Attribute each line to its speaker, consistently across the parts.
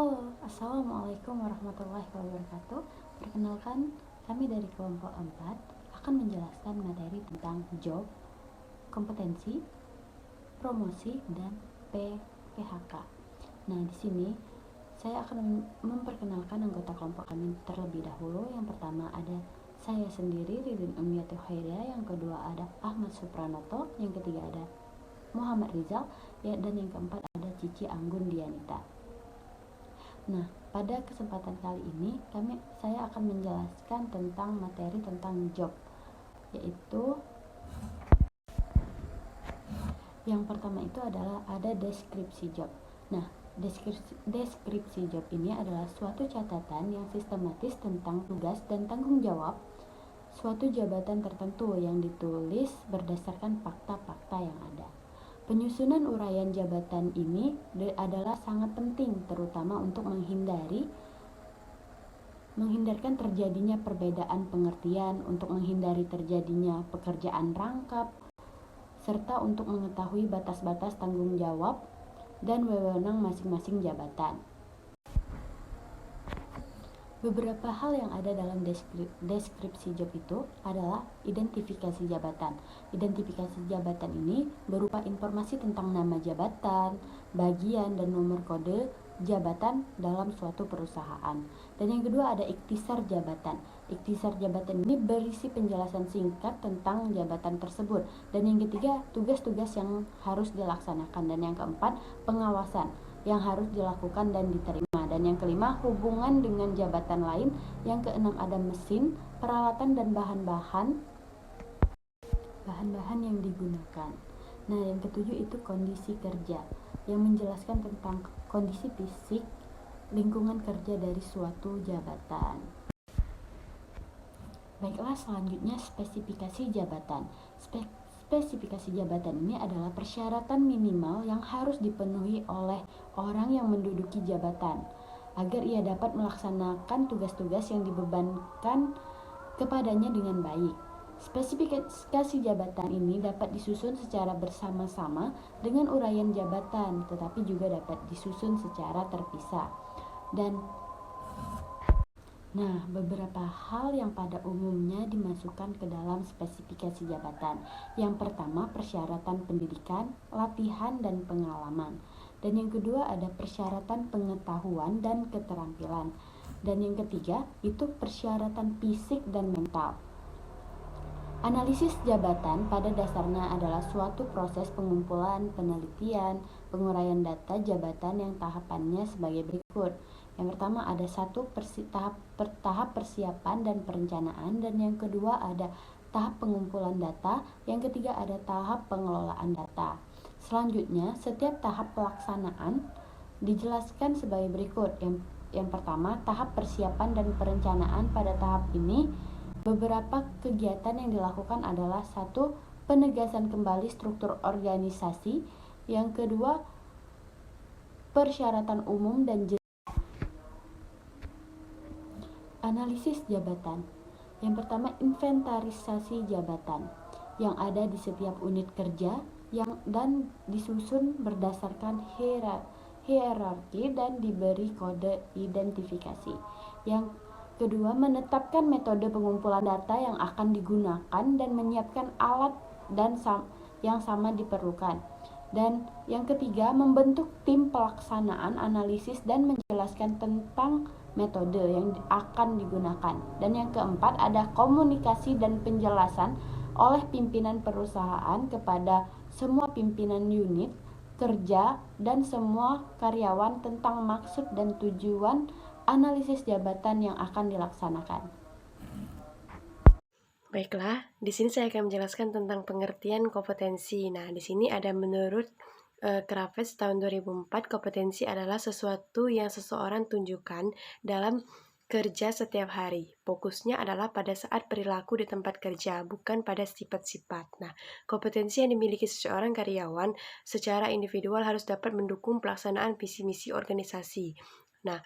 Speaker 1: Halo, Assalamualaikum warahmatullahi wabarakatuh. Perkenalkan, kami dari kelompok 4 akan menjelaskan materi tentang job, kompetensi, promosi, dan PHK. Nah, di sini saya akan memperkenalkan anggota kelompok kami terlebih dahulu. Yang pertama ada saya sendiri, Ridin Ummiyatul Khairiyah. Yang kedua ada Ahmad Supranoto. Yang ketiga ada Muhammad Rizal. Dan yang keempat ada Cici Anggun Dianita. Nah, pada kesempatan kali ini saya akan menjelaskan tentang materi tentang job, yaitu yang pertama itu adalah ada deskripsi job. Nah, deskripsi job ini adalah suatu catatan yang sistematis tentang tugas dan tanggung jawab suatu jabatan tertentu yang ditulis berdasarkan fakta-fakta yang ada. Penyusunan uraian jabatan ini adalah sangat penting, terutama untuk menghindarkan terjadinya perbedaan pengertian, untuk menghindari terjadinya pekerjaan rangkap, serta untuk mengetahui batas-batas tanggung jawab dan wewenang masing-masing jabatan. Beberapa hal yang ada dalam deskripsi job itu adalah identifikasi jabatan. Identifikasi jabatan ini berupa informasi tentang nama jabatan, bagian, dan nomor kode jabatan dalam suatu perusahaan. Dan yang kedua ada ikhtisar jabatan. Ikhtisar jabatan ini berisi penjelasan singkat tentang jabatan tersebut. Dan yang ketiga, tugas-tugas yang harus dilaksanakan. Dan yang keempat, pengawasan yang harus dilakukan dan diterima. Dan yang kelima, hubungan dengan jabatan lain. Yang keenam ada mesin, peralatan, dan bahan-bahan yang digunakan. Nah, yang ketujuh itu kondisi kerja, yang menjelaskan tentang kondisi fisik lingkungan kerja dari suatu jabatan. Baiklah, selanjutnya spesifikasi jabatan. Spesifikasi jabatan ini adalah persyaratan minimal yang harus dipenuhi oleh orang yang menduduki jabatan agar ia dapat melaksanakan tugas-tugas yang dibebankan kepadanya dengan baik. Spesifikasi jabatan ini dapat disusun secara bersama-sama dengan uraian jabatan, tetapi juga dapat disusun secara terpisah. Nah, beberapa hal yang pada umumnya dimasukkan ke dalam spesifikasi jabatan. Yang pertama, persyaratan pendidikan, latihan, dan pengalaman. Dan yang kedua ada persyaratan pengetahuan dan keterampilan. Dan yang ketiga itu persyaratan fisik dan mental. Analisis jabatan pada dasarnya adalah suatu proses pengumpulan, penelitian, penguraian data jabatan yang tahapannya sebagai berikut. Yang pertama ada tahap persiapan dan perencanaan, dan yang kedua ada tahap pengumpulan data, yang ketiga ada tahap pengelolaan data. Selanjutnya, setiap tahap pelaksanaan dijelaskan sebagai berikut. Yang pertama, tahap persiapan dan perencanaan. Pada tahap ini, beberapa kegiatan yang dilakukan adalah satu, penegasan kembali struktur organisasi. Yang kedua, persyaratan umum dan analisis jabatan. Yang pertama, inventarisasi jabatan yang ada di setiap unit kerja dan disusun berdasarkan hierarki dan diberi kode identifikasi. Yang kedua, menetapkan metode pengumpulan data yang akan digunakan dan menyiapkan alat yang sama diperlukan. Dan yang ketiga, membentuk tim pelaksanaan analisis dan menjelaskan tentang metode yang akan digunakan. Dan yang keempat ada komunikasi dan penjelasan oleh pimpinan perusahaan kepada semua pimpinan unit kerja dan semua karyawan tentang maksud dan tujuan analisis jabatan yang akan dilaksanakan.
Speaker 2: Baiklah, di sini saya akan menjelaskan tentang pengertian kompetensi. Nah, di sini ada menurut Kraves tahun 2004, kompetensi adalah sesuatu yang seseorang tunjukkan dalam kerja setiap hari. Fokusnya adalah pada saat perilaku di tempat kerja, bukan pada sifat-sifat. Nah, kompetensi yang dimiliki seseorang karyawan secara individual harus dapat mendukung pelaksanaan visi misi organisasi. Nah,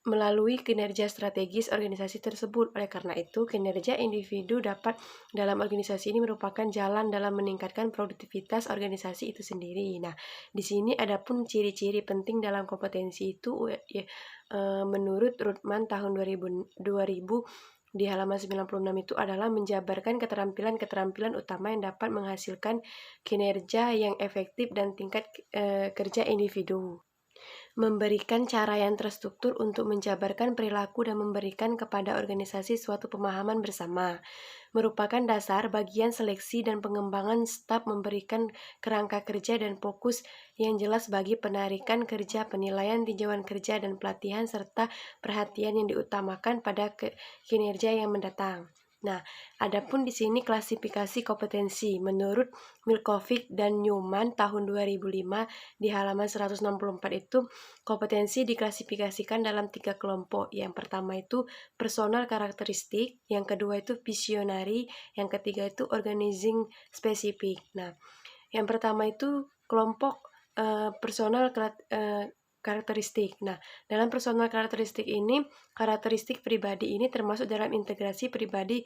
Speaker 2: melalui kinerja strategis organisasi tersebut. Oleh karena itu, kinerja individu dapat dalam organisasi ini merupakan jalan dalam meningkatkan produktivitas organisasi itu sendiri. Nah, di sini ada pun ciri-ciri penting dalam kompetensi itu menurut Rutman tahun 2000 di halaman 96 itu adalah menjabarkan keterampilan-keterampilan utama yang dapat menghasilkan kinerja yang efektif dan tingkat kerja individu. Memberikan cara yang terstruktur untuk menjabarkan perilaku dan memberikan kepada organisasi suatu pemahaman bersama. Merupakan dasar bagian seleksi dan pengembangan staf, memberikan kerangka kerja dan fokus yang jelas bagi penarikan kerja, penilaian tinjauan kerja, dan pelatihan serta perhatian yang diutamakan pada kinerja yang mendatang. Nah, adapun di sini klasifikasi kompetensi menurut Milkovic dan Newman tahun 2005 di halaman 164 itu kompetensi diklasifikasikan dalam 3 kelompok. Yang pertama itu personal karakteristik, yang kedua itu visionary, yang ketiga itu organizing spesifik. Nah, yang pertama itu kelompok personal karakteristik. Nah, dalam personal karakteristik ini, karakteristik pribadi ini termasuk dalam integrasi pribadi,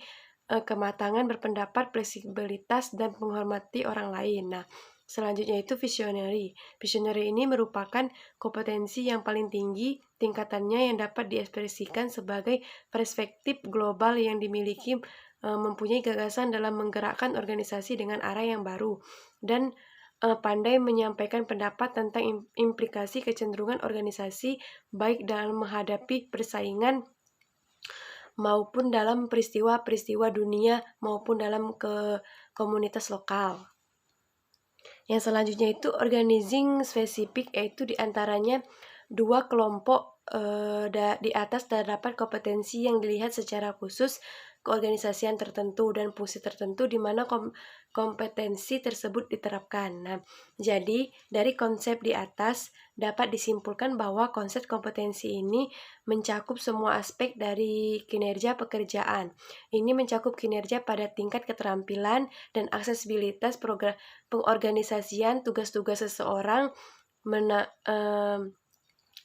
Speaker 2: kematangan berpendapat, fleksibilitas, dan menghormati orang lain. Nah, selanjutnya itu visionary. Visionary ini merupakan kompetensi yang paling tinggi tingkatannya yang dapat diekspresikan sebagai perspektif global yang dimiliki, mempunyai gagasan dalam menggerakkan organisasi dengan arah yang baru, dan pandai menyampaikan pendapat tentang implikasi kecenderungan organisasi baik dalam menghadapi persaingan maupun dalam peristiwa-peristiwa dunia maupun dalam komunitas lokal. Yang selanjutnya itu organizing spesifik, yaitu diantaranya 2 kelompok di atas terdapat kompetensi yang dilihat secara khusus keorganisasian tertentu dan fungsi tertentu di mana kompetensi tersebut diterapkan. Nah, jadi dari konsep di atas dapat disimpulkan bahwa konsep kompetensi ini mencakup semua aspek dari kinerja pekerjaan. Ini mencakup kinerja pada tingkat keterampilan dan aksesibilitas pengorganisasian tugas-tugas seseorang,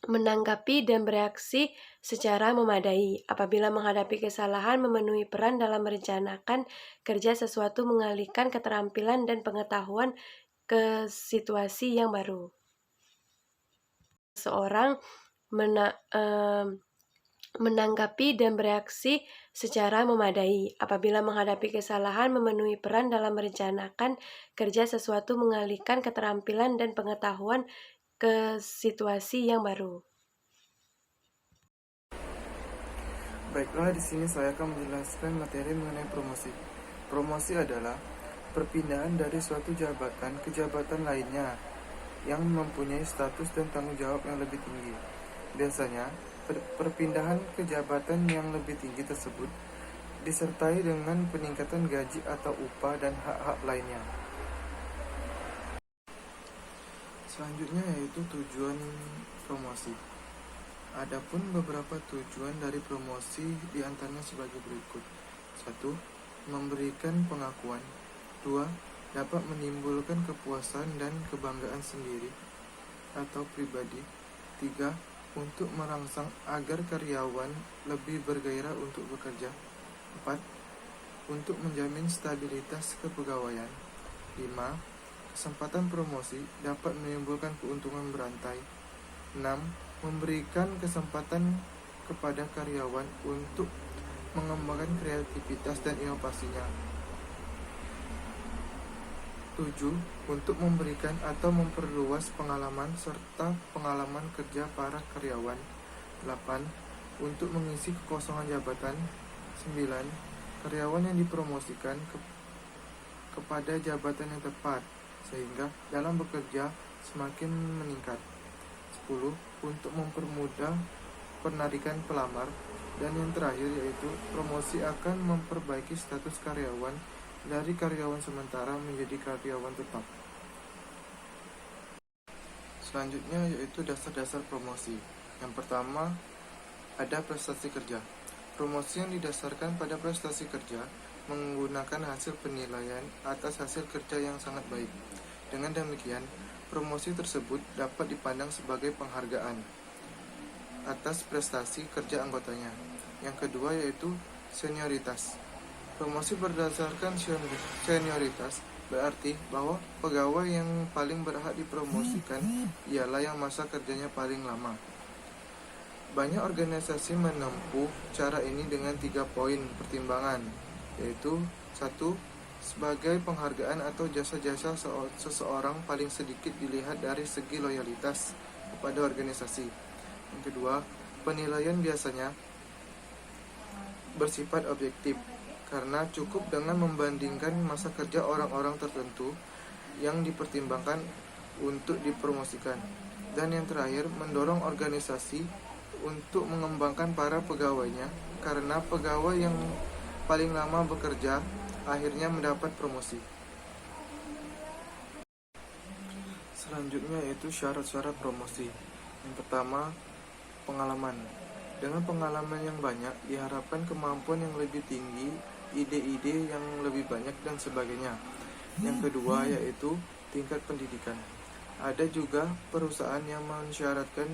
Speaker 2: menanggapi dan bereaksi secara memadai apabila menghadapi kesalahan, memenuhi peran dalam merencanakan kerja sesuatu, mengalihkan keterampilan dan pengetahuan ke situasi yang baru. Seorang menanggapi dan bereaksi secara memadai apabila menghadapi kesalahan, memenuhi peran dalam merencanakan kerja sesuatu, mengalihkan keterampilan dan pengetahuan ke situasi yang baru.
Speaker 3: Baiklah, di sini saya akan menjelaskan materi mengenai promosi. Promosi adalah perpindahan dari suatu jabatan ke jabatan lainnya yang mempunyai status dan tanggung jawab yang lebih tinggi. Biasanya, perpindahan ke jabatan yang lebih tinggi tersebut disertai dengan peningkatan gaji atau upah dan hak-hak lainnya. Selanjutnya yaitu tujuan promosi. Adapun beberapa tujuan dari promosi diantaranya sebagai berikut. 1. Memberikan pengakuan. 2. Dapat menimbulkan kepuasan dan kebanggaan sendiri atau pribadi. 3. Untuk merangsang agar karyawan lebih bergairah untuk bekerja. 4. Untuk menjamin stabilitas kepegawaian. 5. Kesempatan promosi dapat menimbulkan keuntungan berantai. 6. Memberikan kesempatan kepada karyawan untuk mengembangkan kreativitas dan inovasinya. 7. Untuk memberikan atau memperluas pengalaman serta pengalaman kerja para karyawan. 8. Untuk mengisi kekosongan jabatan. 9. Karyawan yang dipromosikan kepada jabatan yang tepat sehingga dalam bekerja semakin meningkat. 10. Untuk mempermudah penarikan pelamar. Dan yang terakhir yaitu promosi akan memperbaiki status karyawan dari karyawan sementara menjadi karyawan tetap. Selanjutnya yaitu dasar-dasar promosi. Yang pertama, ada prestasi kerja. Promosi yang didasarkan pada prestasi kerja menggunakan hasil penilaian atas hasil kerja yang sangat baik. Dengan demikian, promosi tersebut dapat dipandang sebagai penghargaan. atas prestasi kerja anggotanya. Yang kedua yaitu senioritas. Promosi berdasarkan senioritas berarti bahwa pegawai yang paling berhak dipromosikan ialah yang masa kerjanya paling lama. Banyak organisasi menempuh cara ini dengan 3 poin pertimbangan, yaitu 1. Sebagai penghargaan atau jasa-jasa seseorang paling sedikit dilihat dari segi loyalitas kepada organisasi. Yang kedua, penilaian biasanya bersifat objektif, karena cukup dengan membandingkan masa kerja orang-orang tertentu yang dipertimbangkan untuk dipromosikan. Dan yang terakhir, mendorong organisasi untuk mengembangkan para pegawainya, karena pegawai yang paling lama bekerja akhirnya mendapat promosi. Selanjutnya yaitu syarat-syarat promosi. Yang pertama, pengalaman. Dengan pengalaman yang banyak, diharapkan kemampuan yang lebih tinggi, ide-ide yang lebih banyak, dan sebagainya. Yang kedua yaitu tingkat pendidikan. Ada juga perusahaan yang mensyaratkan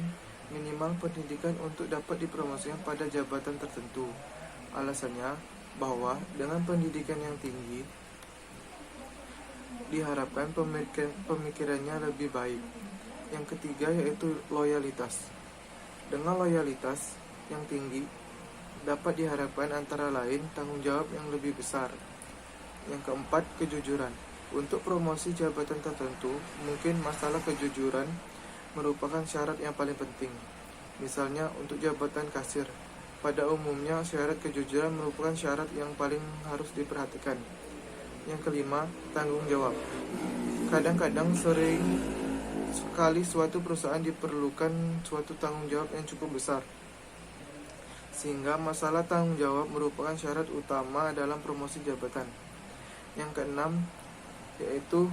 Speaker 3: minimal pendidikan untuk dapat dipromosikan pada jabatan tertentu. Alasannya bahwa dengan pendidikan yang tinggi, diharapkan pemikirannya lebih baik. Yang ketiga yaitu loyalitas. Dengan loyalitas yang tinggi, dapat diharapkan antara lain tanggung jawab yang lebih besar. Yang keempat, kejujuran. Untuk promosi jabatan tertentu, mungkin masalah kejujuran merupakan syarat yang paling penting. Misalnya untuk jabatan kasir, pada umumnya syarat kejujuran merupakan syarat yang paling harus diperhatikan. Yang kelima, tanggung jawab. Kadang-kadang sering sekali suatu perusahaan diperlukan suatu tanggung jawab yang cukup besar, sehingga masalah tanggung jawab merupakan syarat utama dalam promosi jabatan. Yang keenam yaitu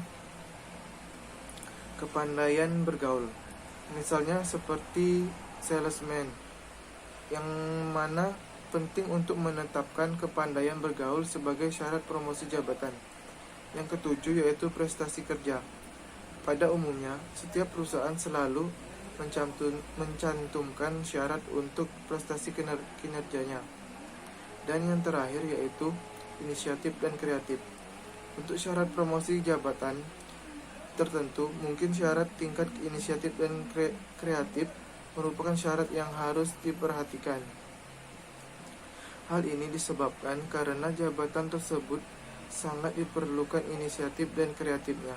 Speaker 3: kepandaian bergaul. Misalnya seperti salesman, yang mana penting untuk menetapkan kepandaian bergaul sebagai syarat promosi jabatan. Yang ketujuh yaitu prestasi kerja. Pada umumnya, setiap perusahaan selalu mencantumkan syarat untuk prestasi kinerjanya. Dan yang terakhir yaitu inisiatif dan kreatif. Untuk syarat promosi jabatan tertentu, mungkin syarat tingkat inisiatif dan kreatif merupakan syarat yang harus diperhatikan. Hal ini disebabkan karena jabatan tersebut sangat diperlukan inisiatif dan kreatifnya.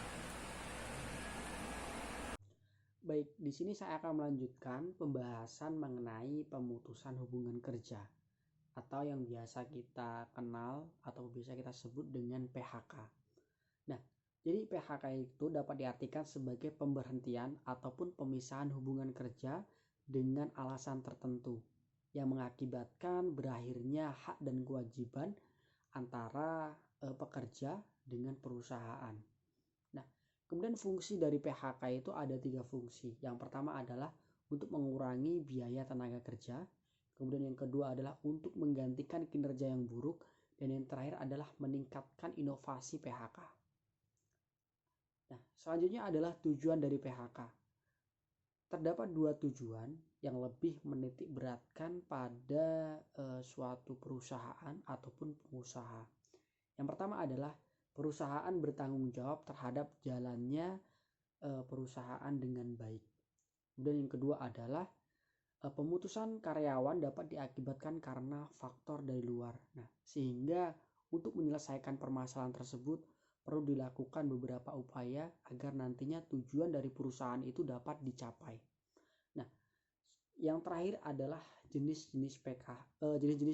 Speaker 4: Baik, di sini saya akan melanjutkan pembahasan mengenai pemutusan hubungan kerja atau yang biasa kita kenal atau bisa kita sebut dengan PHK. Nah, jadi PHK itu dapat diartikan sebagai pemberhentian ataupun pemisahan hubungan kerja dengan alasan tertentu yang mengakibatkan berakhirnya hak dan kewajiban antara pekerja dengan perusahaan. Nah, kemudian fungsi dari PHK itu ada 3 fungsi. Yang pertama adalah untuk mengurangi biaya tenaga kerja. Kemudian yang kedua adalah untuk menggantikan kinerja yang buruk. Dan yang terakhir adalah meningkatkan inovasi PHK. Nah, selanjutnya adalah tujuan dari PHK. Terdapat 2 tujuan yang lebih menitik beratkan pada suatu perusahaan ataupun pengusaha. Yang pertama adalah perusahaan bertanggung jawab terhadap jalannya perusahaan dengan baik. Kemudian yang kedua adalah pemutusan karyawan dapat diakibatkan karena faktor dari luar. Nah, sehingga untuk menyelesaikan permasalahan tersebut perlu dilakukan beberapa upaya agar nantinya tujuan dari perusahaan itu dapat dicapai. Nah, yang terakhir adalah jenis-jenis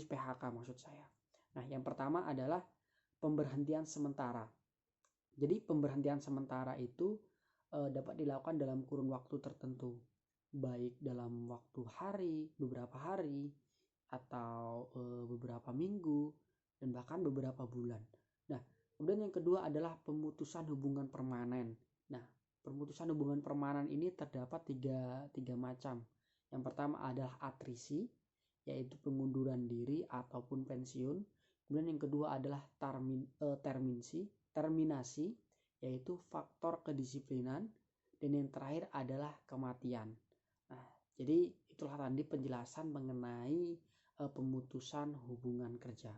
Speaker 4: PHK maksud saya. Nah, yang pertama adalah pemberhentian sementara. Jadi pemberhentian sementara itu dapat dilakukan dalam kurun waktu tertentu, baik dalam waktu beberapa hari, atau beberapa minggu, dan bahkan beberapa bulan. Nah, kemudian yang kedua adalah pemutusan hubungan permanen. Nah, pemutusan hubungan permanen ini terdapat tiga macam. Yang pertama adalah atrisi, yaitu pengunduran diri ataupun pensiun. Kemudian yang kedua adalah terminasi, yaitu faktor kedisiplinan. Dan yang terakhir adalah kematian. Nah, jadi itulah tadi penjelasan mengenai pemutusan hubungan kerja.